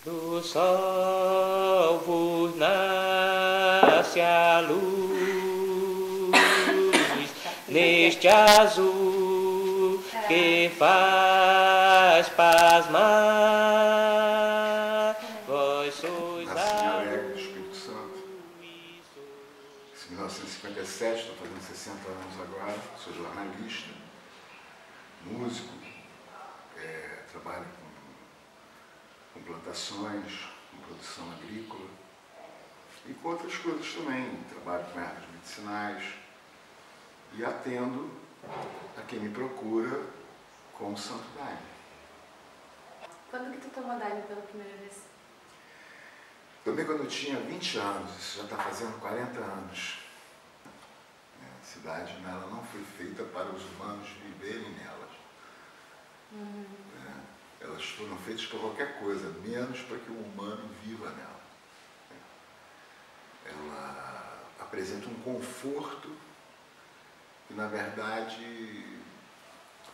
Do sol vos nasce a luz, neste azul que faz pasmar. Vós sois a luz. Espírito Santo. Em 1957, estou fazendo 60 anos agora, sou jornalista, músico, trabalho com plantações, com produção agrícola e com outras coisas também. Trabalho com ervas medicinais e atendo a quem me procura com o Santo Daime. Quando que tu tomou Daime pela primeira vez? Tomei quando eu tinha 20 anos, isso já está fazendo 40 anos. A cidade ela não foi feita para os humanos viverem nelas. Elas foram feitas para qualquer coisa, menos para que o humano viva nela. Ela apresenta um conforto que, na verdade,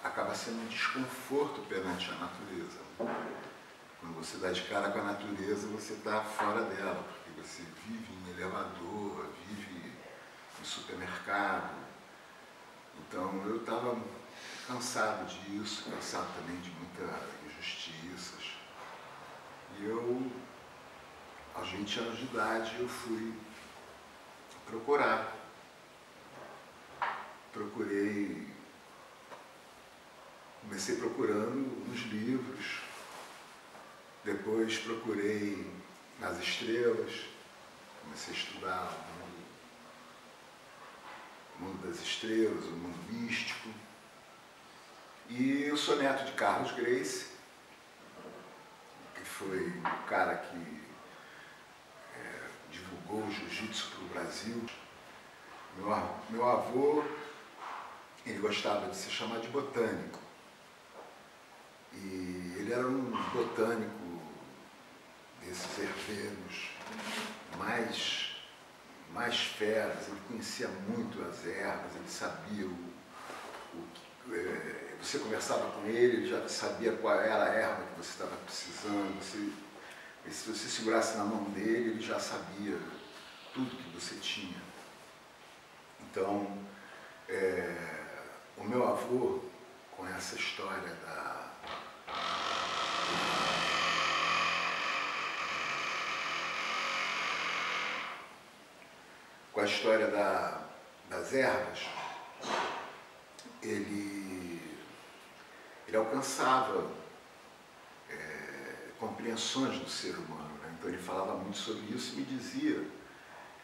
acaba sendo um desconforto perante a natureza. Quando você dá de cara com a natureza, você está fora dela, porque você vive em elevador, vive em supermercado. Então, eu estava cansado disso, cansado também de muitas injustiças. E eu, aos 20 anos de idade, eu fui procurar. Comecei procurando nos livros, depois procurei nas estrelas, comecei a estudar o mundo das estrelas, o mundo místico. E eu sou neto de Carlos Gracie, que foi o cara que divulgou o jiu-jitsu para o Brasil. Meu avô, ele gostava de se chamar de botânico. E ele era um botânico desses herbeiros mais feras. Ele conhecia muito as ervas, ele sabia você conversava com ele já sabia qual era a erva que você estava precisando. Se você segurasse na mão dele, ele já sabia tudo que você tinha. Então, o meu avô, com essa história das ervas, ele alcançava compreensões do ser humano, né? Então ele falava muito sobre isso e me dizia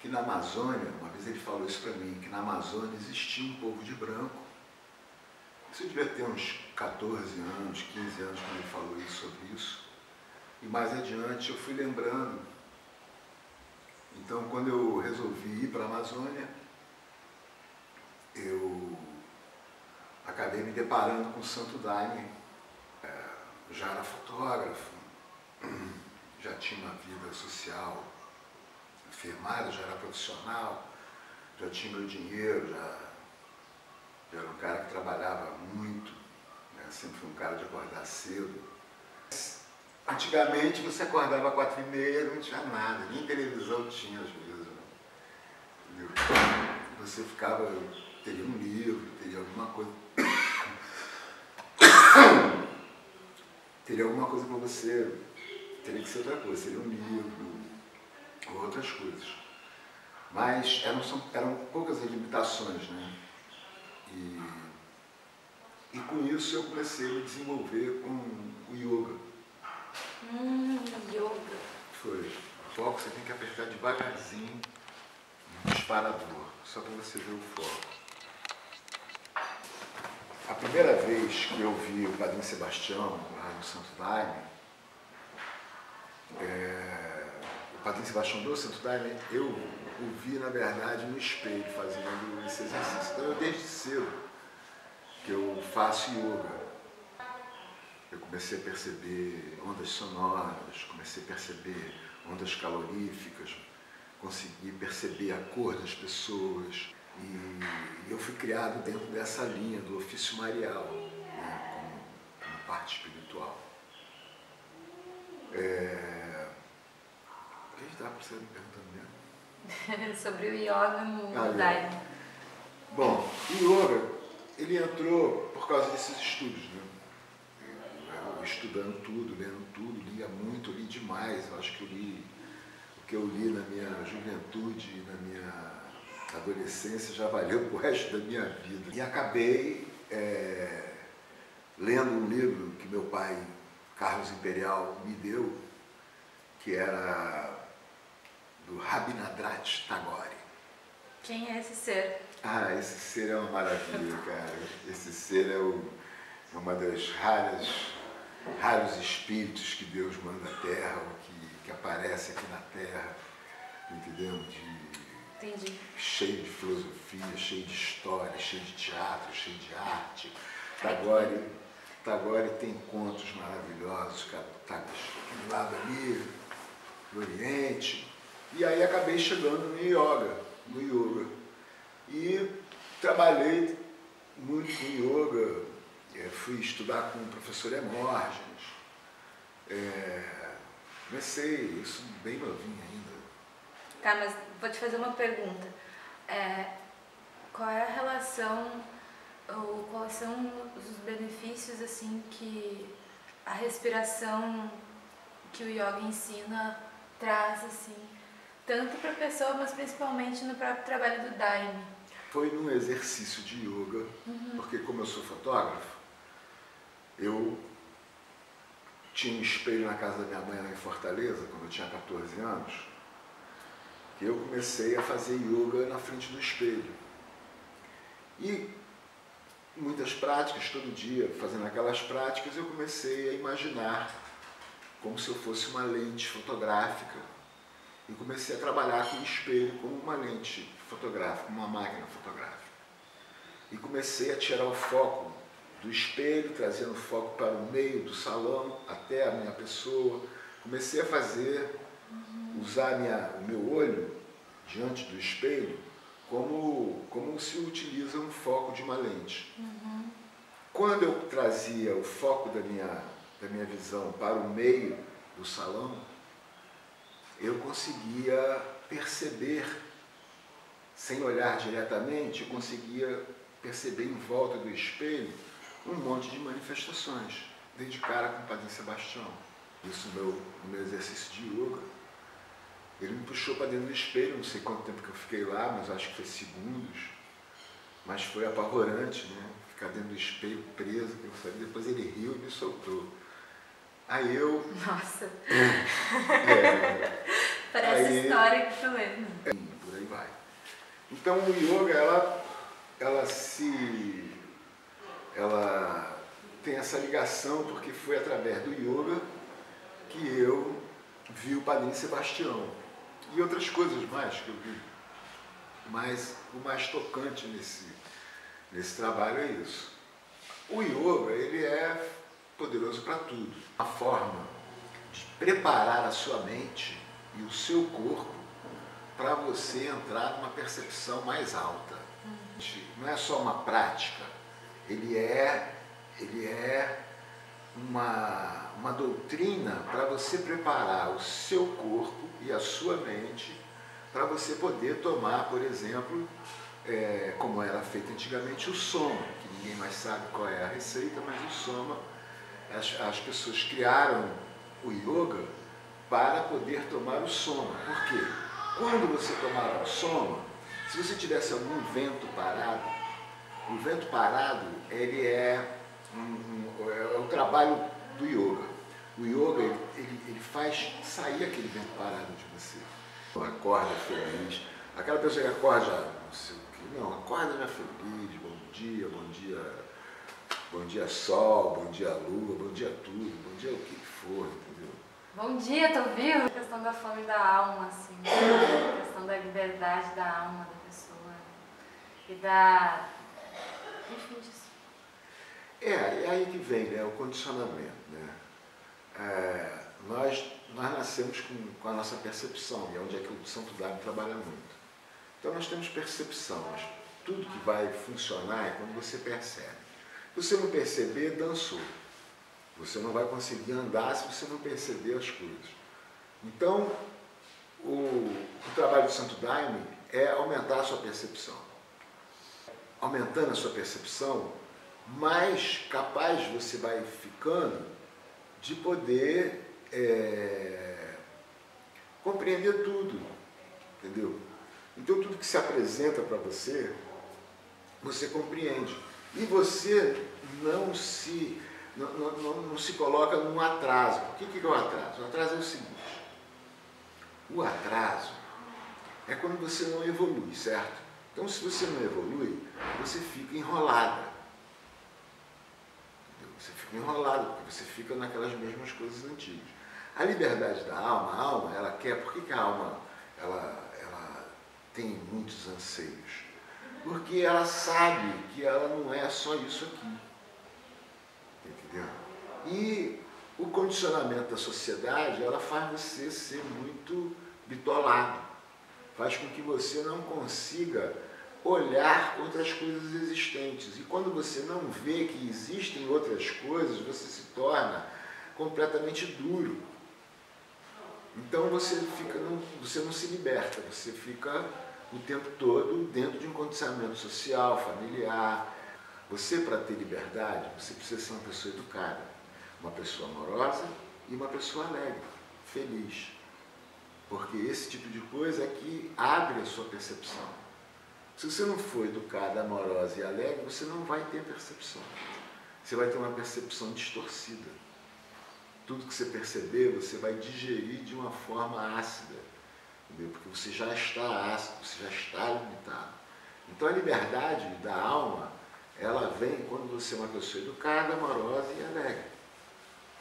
que na Amazônia, uma vez ele falou isso para mim, que na Amazônia existia um povo de branco. Isso eu devia ter uns 14 anos, 15 anos quando ele falou isso, sobre isso. E mais adiante eu fui lembrando. Então, quando eu resolvi ir para a Amazônia, eu acabei me deparando com o Santo Daime. Já era fotógrafo, já tinha uma vida social firmada, já era profissional, já tinha meu dinheiro, já era um cara que trabalhava muito, né? Sempre fui um cara de acordar cedo. Antigamente você acordava às 4h30, não tinha nada, nem televisão tinha às vezes. Entendeu? Você ficava, teria um livro, teria alguma coisa. Teria alguma coisa para você, teria que ser outra coisa, seria um livro ou outras coisas. Mas eram poucas as limitações, né? E com isso eu comecei a me desenvolver com o yoga. Yoga. Foi. O foco você tem que apertar devagarzinho no disparador, só para você ver o foco. A primeira vez que eu vi o Padrinho Sebastião lá no Santo Daime, o Padrinho Sebastião do Santo Daime, eu o vi, na verdade, no espelho, fazendo esse exercício. Então, eu desde cedo que eu faço yoga. Eu comecei a perceber ondas sonoras, comecei a perceber ondas caloríficas, consegui perceber a cor das pessoas. E eu fui criado dentro dessa linha do ofício marial, né, como parte espiritual. você me perguntando mesmo? Sobre o yoga no yoga. Daime. Bom, o yoga, ele entrou por causa desses estudos, né? Eu estudando tudo, lendo tudo, lia muito, li demais. Eu acho que eu li o que eu li na minha juventude e na minha adolescência já valeu pro resto da minha vida. E acabei lendo um livro que meu pai, Carlos Imperial, me deu, que era do Rabindranath Tagore. Quem é esse ser? Ah, esse ser é uma maravilha, cara. Esse ser é uma das raros espíritos que Deus manda à Terra, ou que aparece aqui na Terra, entendeu? Entendi. Cheio de filosofia, cheio de história, cheio de teatro, cheio de arte. Tagore tem contos maravilhosos, cara, tá aquele lado ali, do Oriente. E aí acabei chegando no yoga. E trabalhei muito com yoga, fui estudar com o professor Hermógenes. Comecei isso bem novinho ainda. Tá, mas vou te fazer uma pergunta. Qual é a relação, ou quais são os benefícios assim que a respiração que o yoga ensina traz, assim, tanto para a pessoa, mas principalmente no próprio trabalho do Daime? Foi num exercício de yoga, porque como eu sou fotógrafo, eu tinha um espelho na casa da minha mãe lá em Fortaleza, quando eu tinha 14 anos, que eu comecei a fazer yoga na frente do espelho. E muitas práticas, todo dia, fazendo aquelas práticas, eu comecei a imaginar como se eu fosse uma lente fotográfica. E comecei a trabalhar com o espelho como uma lente fotográfica, uma máquina fotográfica. E comecei a tirar o foco do espelho, trazendo o foco para o meio do salão, até a minha pessoa. Comecei a usar o meu olho diante do espelho como se utiliza um foco de uma lente. Quando eu trazia o foco da minha visão para o meio do salão, eu conseguia perceber, sem olhar diretamente, eu conseguia perceber em volta do espelho um monte de manifestações. Dei de cara com o Padre Sebastião. Isso no meu exercício de yoga. Ele me puxou para dentro do espelho, não sei quanto tempo que eu fiquei lá, mas acho que foi segundos. Mas foi apavorante, né? Ficar dentro do espelho preso, que eu sabia. Depois ele riu e me soltou. Aí eu... Nossa! Parece aí, história que tu lê. Por aí vai. Então o yoga, ela tem essa ligação, porque foi através do yoga que eu vi o Padre Sebastião. E outras coisas mais que eu vi. Mas o mais tocante nesse trabalho é isso. O yoga, ele é poderoso para tudo. Uma forma de preparar a sua mente e o seu corpo para você entrar numa percepção mais alta. Não é só uma prática, ele é uma doutrina para você preparar o seu corpo e a sua mente para você poder tomar, por exemplo, como era feito antigamente, o soma, que ninguém mais sabe qual é a receita, mas o soma, as pessoas criaram o yoga para poder tomar o soma. Por quê? Quando você tomava o soma, se você tivesse algum vento parado, o vento parado ele é o trabalho do yoga. O yoga ele faz sair aquele vento parado de você. Acorda feliz. Aquela pessoa que acorda já não sei o que, não, acorda já feliz, bom dia sol, bom dia lua, bom dia tudo, bom dia o que for, entendeu? Bom dia, tô vivo? A questão da fome da alma, assim, a questão da liberdade da alma da pessoa e enfim, disso. É aí que vem, né, o condicionamento, né? Nós nascemos com a nossa percepção, e é onde é que o Santo Daime trabalha muito. Então nós temos percepção, mas tudo que vai funcionar é quando você percebe. Se você não perceber, dançou. Você não vai conseguir andar se você não perceber as coisas. Então, O trabalho do Santo Daime é aumentar a sua percepção. Aumentando a sua percepção, mais capaz você vai ficando de poder compreender tudo, entendeu? Então tudo que se apresenta para você, você compreende. E você não se coloca num atraso. O que é o atraso? O atraso é o seguinte: o atraso é quando você não evolui, certo? Então, se você não evolui, você fica enrolada. Entendeu? Você fica enrolado, porque você fica naquelas mesmas coisas antigas. A liberdade da alma, a alma, ela quer... Por que a alma ela tem muitos anseios? Porque ela sabe que ela não é só isso aqui. Entendeu? E o condicionamento da sociedade, ela faz você ser muito bitolado. Faz com que você não consiga olhar outras coisas existentes. E quando você não vê que existem outras coisas, você se torna completamente duro. Então você não se liberta, você fica o tempo todo dentro de um condicionamento social, familiar. Você, para ter liberdade, você precisa ser uma pessoa educada, uma pessoa amorosa e uma pessoa alegre, feliz. Porque esse tipo de coisa é que abre a sua percepção. Se você não for educada, amorosa e alegre, você não vai ter percepção. Você vai ter uma percepção distorcida. Tudo que você perceber, você vai digerir de uma forma ácida. Entendeu? Porque você já está ácido, você já está limitado. Então a liberdade da alma, ela vem quando você é uma pessoa educada, amorosa e alegre.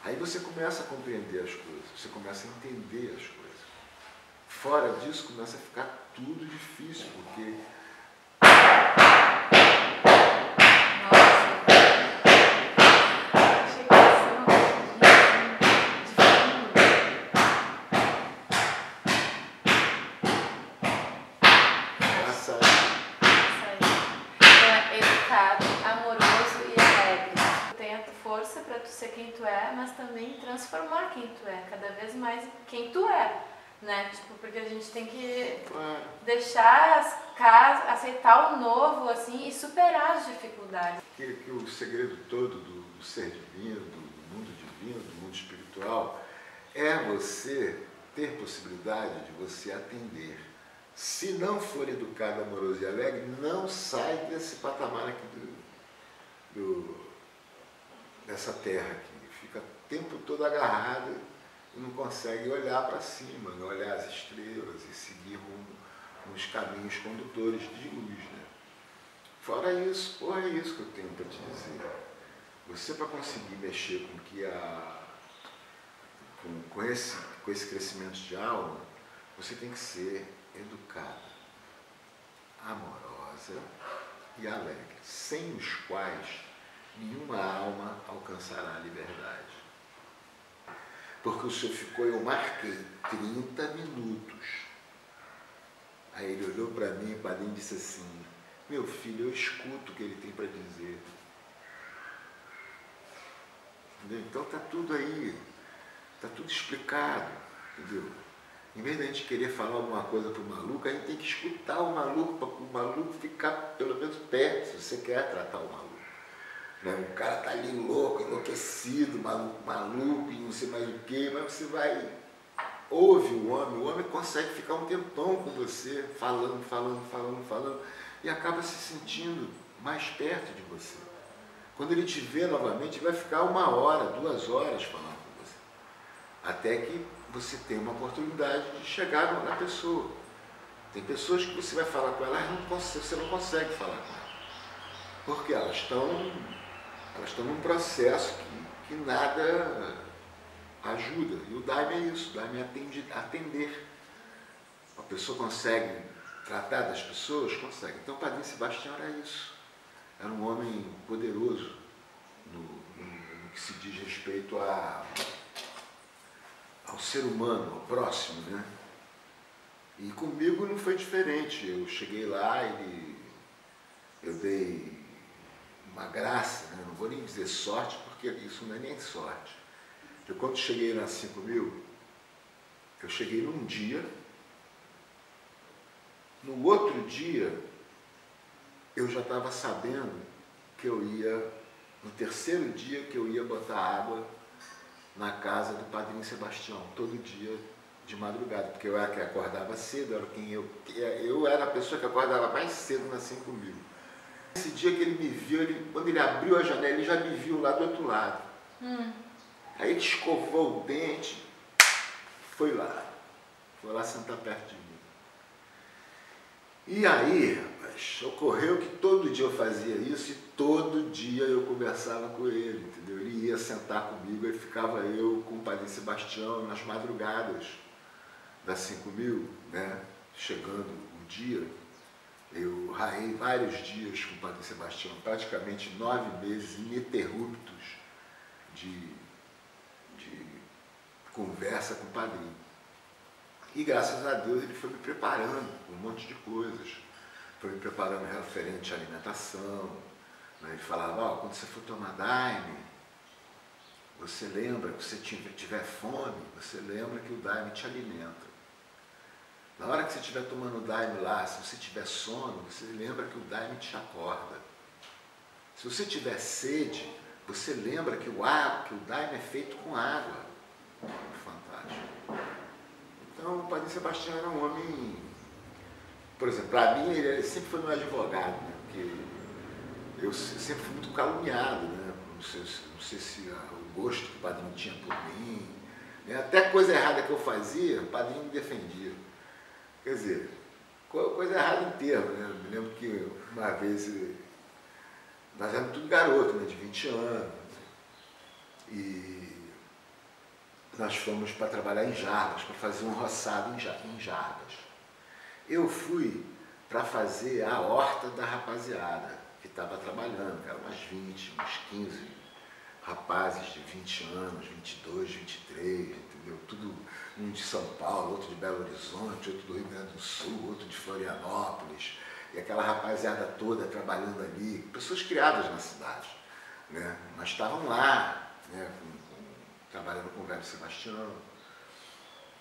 Aí você começa a compreender as coisas, você começa a entender as coisas. Fora disso, começa a ficar tudo difícil, porque... ser quem tu é, mas também transformar quem tu é, cada vez mais quem tu é, né? Tipo, porque a gente tem que deixar as casas, aceitar o novo, assim, e superar as dificuldades. Que o segredo todo do ser divino, do mundo divino, do mundo espiritual, é você ter possibilidade de você atender. Se não for educado, amoroso e alegre, não sai desse patamar aqui dessa terra aqui, fica o tempo todo agarrado e não consegue olhar para cima, não olhar as estrelas e seguir nos caminhos condutores de luz, né? Fora isso, é isso que eu tenho para te dizer. Você, para conseguir mexer com esse crescimento de alma, você tem que ser educada, amorosa e alegre, sem os quais nenhuma alma alcançará a liberdade. Porque o senhor ficou, eu marquei 30 minutos. Aí ele olhou para mim, o padrinho disse assim: meu filho, eu escuto o que ele tem para dizer. Entendeu? Então está tudo aí, está tudo explicado, entendeu? Em vez de a gente querer falar alguma coisa para o maluco, a gente tem que escutar o maluco, para o maluco ficar pelo menos perto, se você quer tratar o maluco. O cara está ali louco, enlouquecido, maluco e não sei mais o que, mas você vai, ouve o homem consegue ficar um tempão com você, falando, e acaba se sentindo mais perto de você. Quando ele te vê novamente, ele vai ficar 1 hora, 2 horas falando com você, até que você tem uma oportunidade de chegar na pessoa. Tem pessoas que você vai falar com elas, você não consegue falar com elas, porque elas estão num processo que nada ajuda. E o Daime é isso, o Daime é atender. A pessoa consegue tratar das pessoas? Consegue. Então o Padre Sebastião era isso. Era um homem poderoso no que se diz respeito ao ser humano, ao próximo, né? E comigo não foi diferente. Eu cheguei lá, eu dei uma graça, né? Não vou nem dizer sorte, porque isso não é nem sorte. Eu, quando cheguei na 5.000, eu cheguei num dia no outro dia, eu já estava sabendo que eu ia, no terceiro dia, que eu ia botar água na casa do Padrinho Sebastião, todo dia de madrugada, porque eu era quem acordava cedo, eu era a pessoa que acordava mais cedo na 5.000. Esse dia que ele me viu, quando ele abriu a janela, ele já me viu lá do outro lado. Aí ele escovou o dente, foi lá sentar perto de mim. E aí, rapaz, ocorreu que todo dia eu fazia isso e todo dia eu conversava com ele, entendeu? Ele ia sentar comigo, aí ficava eu com o Padrinho Sebastião nas madrugadas das 5.000, né? Chegando o dia, eu raiei vários dias com o Padrinho Sebastião, praticamente 9 meses ininterruptos de conversa com o Padrinho. E graças a Deus ele foi me preparando com um monte de coisas. Foi me preparando referente à alimentação. Né? Ele falava, quando você for tomar Daime, você lembra que se você tiver fome, você lembra que o Daime te alimenta. Na hora que você estiver tomando o Daime lá, se você tiver sono, você lembra que o Daime te acorda. Se você tiver sede, você lembra que o Daime é feito com água. Fantástico. Então, o Padrinho Sebastião era um homem, por exemplo, para mim, ele sempre foi meu advogado, né? Porque eu sempre fui muito caluniado, né? Não sei se o gosto que o Padrinho tinha por mim, né? Até coisa errada que eu fazia, o Padrinho me defendia. Quer dizer, coisa errada em termos, né? Eu me lembro que uma vez, nós éramos tudo garoto, né? De 20 anos, e nós fomos para trabalhar em Jarbas, para fazer um roçado em Jarbas. Eu fui para fazer a horta da rapaziada que estava trabalhando, que eram umas 20, uns 15 rapazes de 20 anos, 22, 23, entendeu? Tudo, um de São Paulo, outro de Belo Horizonte, outro do Rio Grande do Sul, outro de Florianópolis, e aquela rapaziada toda trabalhando ali, pessoas criadas na cidade, né? Mas estavam lá, né? Trabalhando com o velho Sebastião,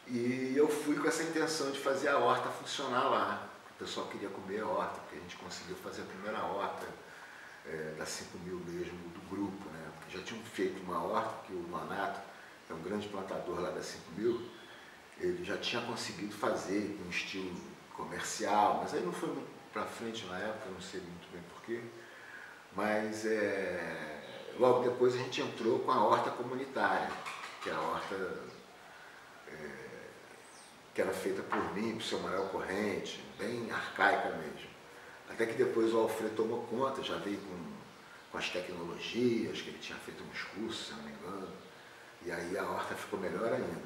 e eu fui com essa intenção de fazer a horta funcionar lá. O pessoal queria comer a horta, porque a gente conseguiu fazer a primeira horta das 5.000 mesmo, do grupo, né? Porque já tinham feito uma horta, que o Manato, que é um grande plantador lá das 5.000, ele já tinha conseguido fazer com um estilo comercial, mas aí não foi muito para frente na época, não sei muito bem porquê, mas logo depois a gente entrou com a horta comunitária, que é a horta que era feita por mim, por seu Manuel Corrente, bem arcaica mesmo. Até que depois o Alfredo tomou conta, já veio com as tecnologias, que ele tinha feito uns cursos, se não me engano, e aí a horta ficou melhor ainda.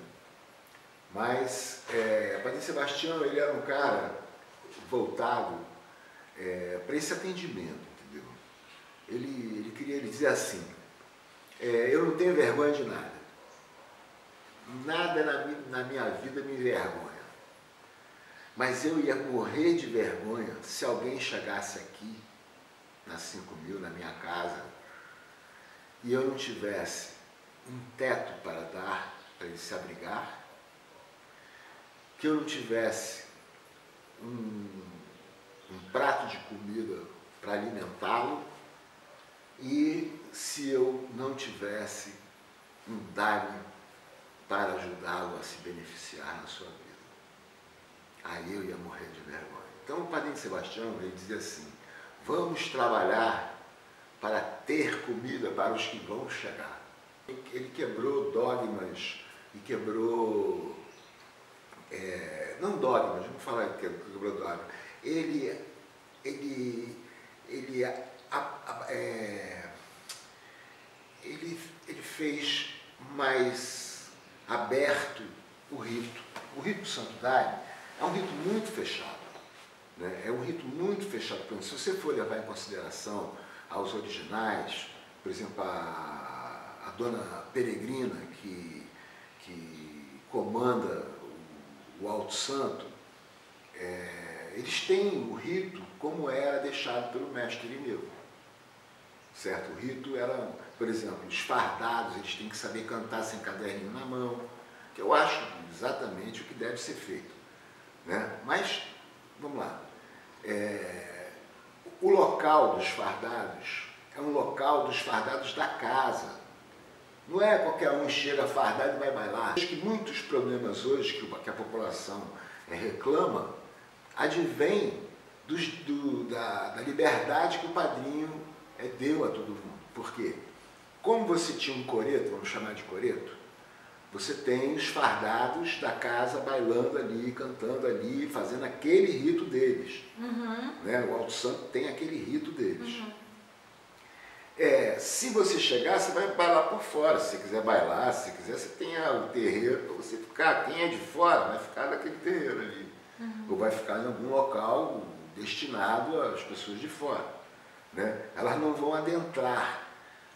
Mas o Padrinho Sebastião, ele era um cara voltado para esse atendimento, entendeu? Ele dizia assim, eu não tenho vergonha de nada. Nada na minha vida me envergonha. Mas eu ia morrer de vergonha se alguém chegasse aqui, nas 5.000, na minha casa, e eu não tivesse um teto para dar, para ele se abrigar, que eu não tivesse um prato de comida para alimentá-lo, e se eu não tivesse um Daime para ajudá-lo a se beneficiar na sua vida. Aí eu ia morrer de vergonha. Então o Padrinho Sebastião, ele dizia assim, vamos trabalhar para ter comida para os que vão chegar. Ele quebrou dogmas e quebrou, não dogmas, vamos falar que quebrou dogmas. Ele fez mais aberto o rito. O rito do Santo Daime é um rito muito fechado, né? É um rito muito fechado. Se você for levar em consideração aos originais, por exemplo, a dona Peregrina, que comanda o Alto Santo, eles têm o rito como era deixado pelo mestre Irineu. Certo? O rito era, por exemplo, os fardados, eles têm que saber cantar sem caderninho na mão, que eu acho exatamente o que deve ser feito, né? Mas, vamos lá, O local dos fardados é um local dos fardados da casa. Não é qualquer um chega fardado e vai bailar. Acho que muitos problemas hoje que a população reclama advém da liberdade que o padrinho deu a todo mundo. Por quê? Como você tinha um coreto, vamos chamar de coreto, você tem os fardados da casa bailando ali, cantando ali, fazendo aquele rito deles. Né? O Alto Santo tem aquele rito deles. Se você chegar, você vai bailar por fora. Se você quiser bailar, se você quiser, você tem o terreiro para você ficar. Quem é de fora vai ficar naquele terreiro ali. Ou vai ficar em algum local destinado às pessoas de fora. Né? Elas não vão adentrar.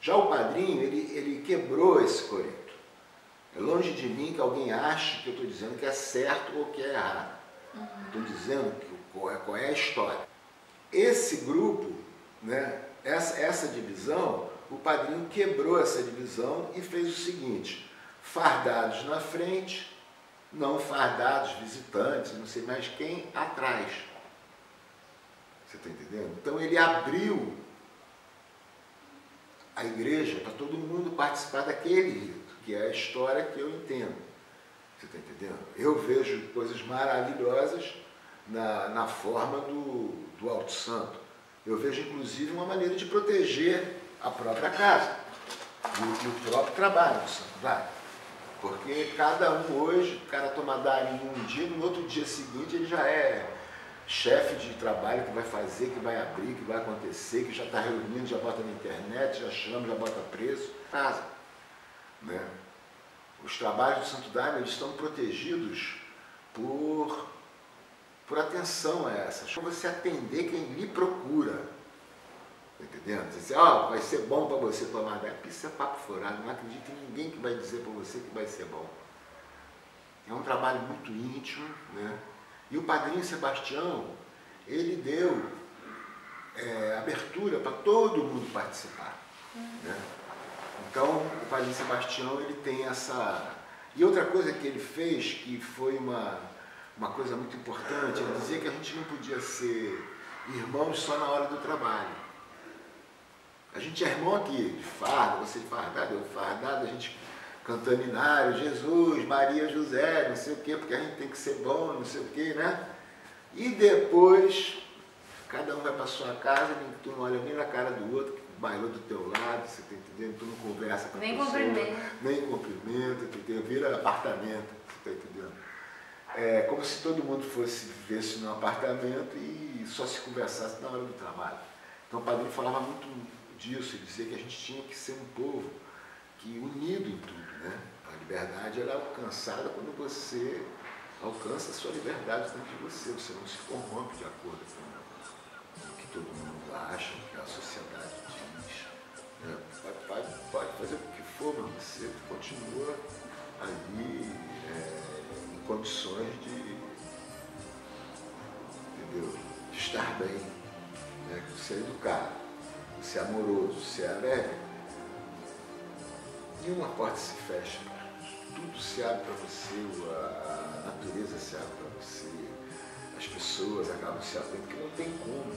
Já o padrinho, ele quebrou esse coreto. É longe de mim que alguém ache que eu estou dizendo que é certo ou que é errado. Estou dizendo qual é a história. Esse grupo, né, essa divisão, o padrinho quebrou essa divisão e fez o seguinte: fardados na frente, não fardados, visitantes, não sei mais quem, atrás. Você está entendendo? Então ele abriu a igreja para todo mundo participar daquele rito, que é a história que eu entendo. Você está entendendo? Eu vejo coisas maravilhosas na forma do Alto Santo. Eu vejo, inclusive, uma maneira de proteger a própria casa e o próprio trabalho do santuário. Porque cada um hoje, o cara toma Darim um dia, no outro dia seguinte ele já é chefe de trabalho que vai fazer, que vai abrir, que vai acontecer, que já está reunindo, já bota na internet, já chama, já bota preço. Casa. Né? Os trabalhos do Santo Daime, eles estão protegidos por atenção a essas. Você atender quem lhe procura. Tá entendendo? Você diz, vai ser bom para você tomar Daime. Isso é papo furado. Não acredito em ninguém que vai dizer para você que vai ser bom. É um trabalho muito íntimo, né? E o padrinho Sebastião, ele deu abertura para todo mundo participar. Né? Então, o padrinho Sebastião, ele tem essa... E outra coisa que ele fez, que foi uma coisa muito importante, ele dizia que a gente não podia ser irmãos só na hora do trabalho. A gente é irmão aqui, de farda, você de fardado, eu de fardado, a gente cantando inário, Jesus, Maria, José, não sei o quê, porque a gente tem que ser bom, não sei o quê, né? E depois, cada um vai para sua casa, tu não olha nem na cara do outro, que bailou do teu lado, você tá entendendo? Tu não conversa com a pessoa. Nem cumprimenta, vira apartamento, você tá entendendo? É como se todo mundo vivesse num apartamento e só se conversasse na hora do trabalho. Então o padrinho falava muito disso, ele dizia que a gente tinha que ser um povo unido em tudo, né? A liberdade ela é alcançada quando você alcança a sua liberdade dentro de você não se corrompe de acordo com o que todo mundo acha, o que a sociedade diz. Né? Pode fazer o que for, mas você continua ali em condições de estar bem, né? Você é educado, você é amoroso, você é alegre. Nenhuma porta se fecha, tudo se abre para você, a natureza se abre para você, as pessoas acabam se abrindo, porque não tem como.